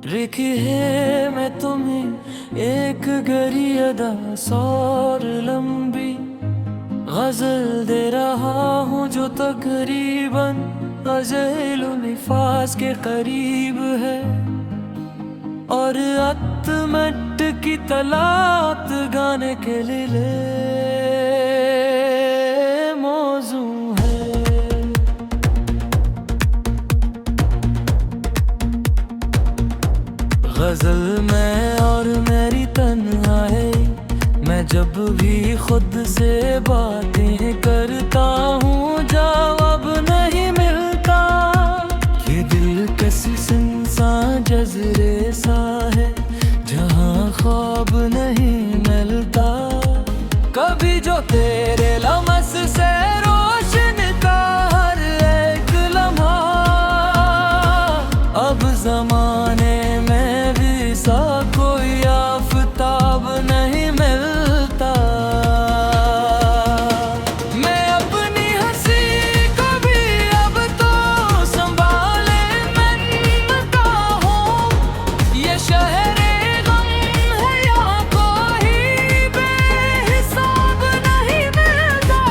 लिखी है मैं तुम्हें एक गरी अदा सौर लंबी गजल दे रहा हूँ जो तकरीबन अज़ेल-उल-निफ़ास के करीब है और अत्मट की तलात गाने के लिए मौजू है। गजल मैं और मेरी तन्हाई, मैं जब भी खुद से बातें करता हूँ जवाब नहीं मिलता। ये दिल किसी इंसान जज़रे सा है जहाँ ख्वाब नहीं मिलता। कभी जो तेरे लमस से रोशन का हर एक लम्हा अब जमाने में भी सा कोई आफताब नहीं मिलता। मैं अपनी हंसी को भी अब तो संभाले मनता हूँ। ये शहरे गम है या कोई बेहिसाब नहीं मिलता।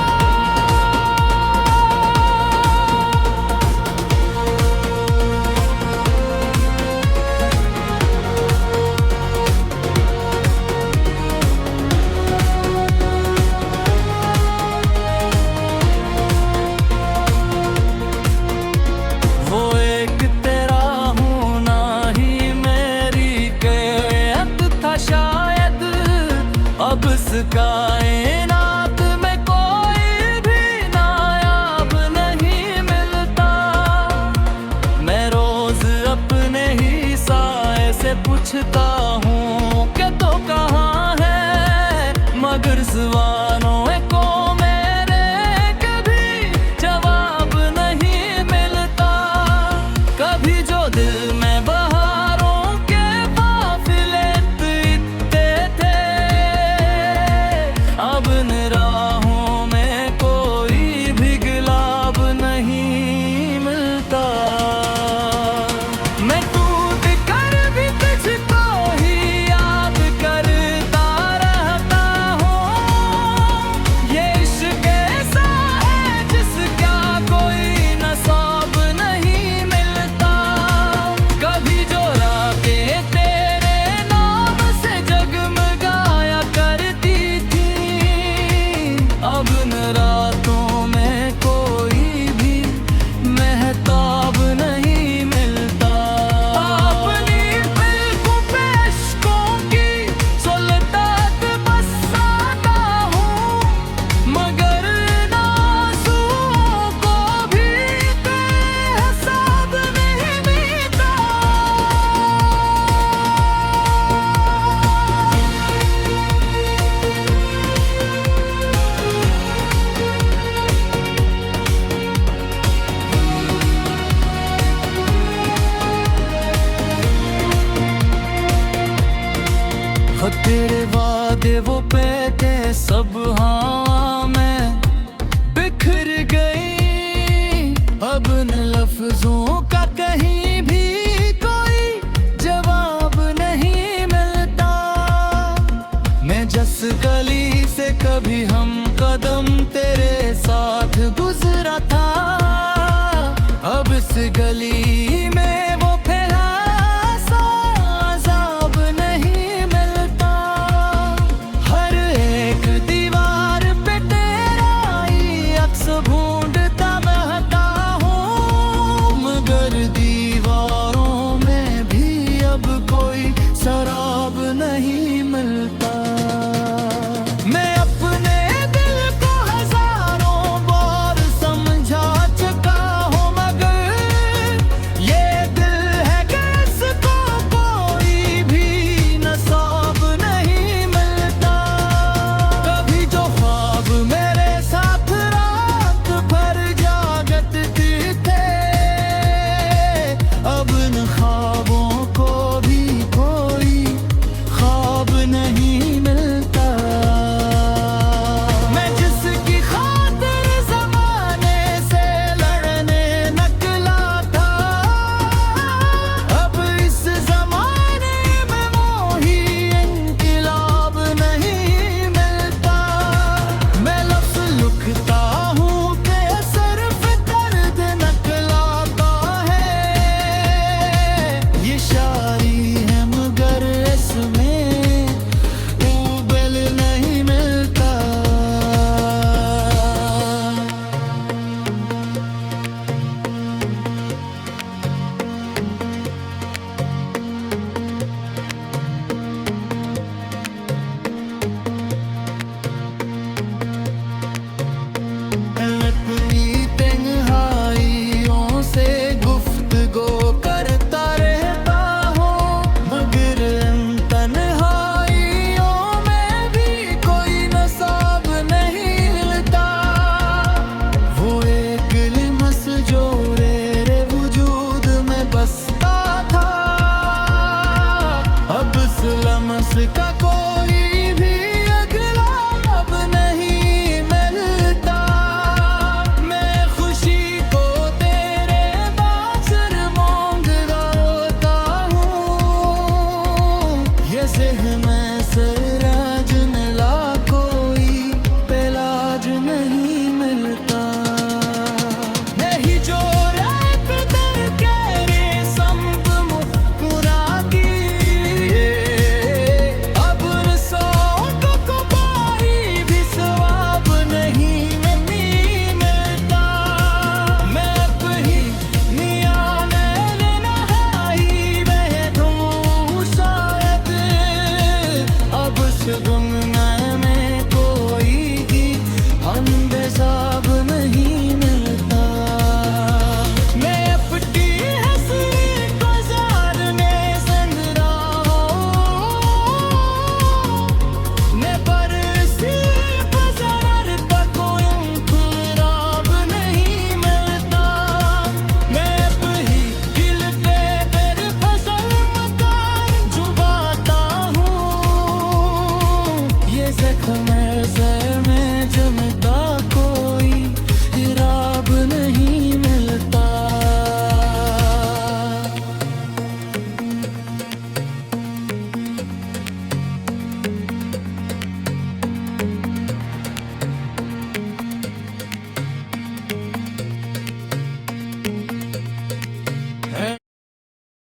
वो एक तेरा हूँ ना ही मेरी कैद था शायद। अब इस कायनात में कोई भी नायाब नहीं मिलता। मैं रोज अपने ही साए से पूछता हूँ कि तो कहाँ है, मगर सवालों को मेरे कभी जवाब नहीं मिलता। कभी जो दिल में बहारों के काफिले इतने थे, अब इन राहों में कोई भी गुलाब नहीं मिलता। मैं टूट कर भी तुझको ही याद करता रहता हूँ। ये इश्क ऐसा है जिसका कोई नसाब नहीं मिलता। कभी जो रातें तेरे नाम से जगमगाया करती थी, अब इन रातों में कोई भी महताब नहीं मिलता। अपनी पलकों पे अश्कों की सुल्तान बरसाता हूँ, मगर इन आंसुओं को भी बेहिसाब नहीं मिलता। वो तेरे वादे वो पैते सब हाँ में बिखर गई। अब इन लफ्जों का कहीं भी कोई जवाब नहीं मिलता। मैं जिस गली से कभी हम कदम तेरे साथ गुजरा था, अब इस गली में